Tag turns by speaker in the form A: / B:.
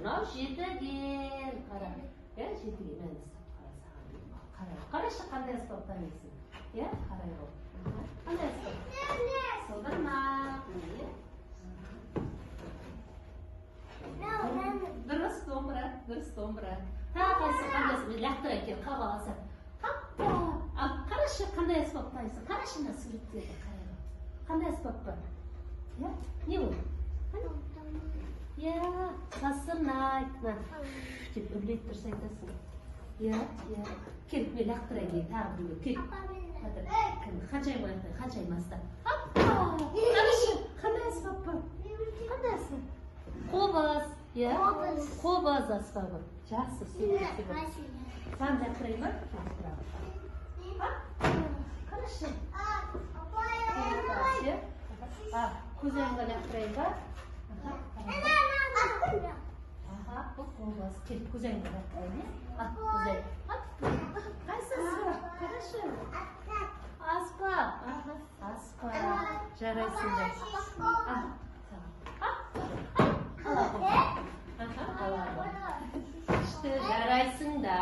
A: мынау жетіген. Қара. Жетіген. Мәні қарашы қандай аспап танисың? Қарай ғой. Қандай аспап? Сылдырмақ. Дұрыс домбыра. Тағы қайсы қандай аспап? Лақтыра екен, қап аласың. Қарашы қандай аспап танисың? Қарашы мына суреттерді қарай ғой. Қандай аспап бар? Не ол? Сасын айт. Деп үрлет тұрса айтасың. Келіп мен лақтыра кел, тағы біреу кел. Қаншайым ояқтан, қаншайым қарашы, қандай аспап бар? Қандай аспап? Қобыз. Қобыз аспабы. Жақсы, сөйлесе бар. Сан лақтырай ма? Қарашы. Көзіңді лақтырай ба? Бұл қобыз. Келіп көзіңді лақтырай не? Көзің. Қайсы аспап? Қарашы. Аспап. Жарайсың да. Жарайсың да.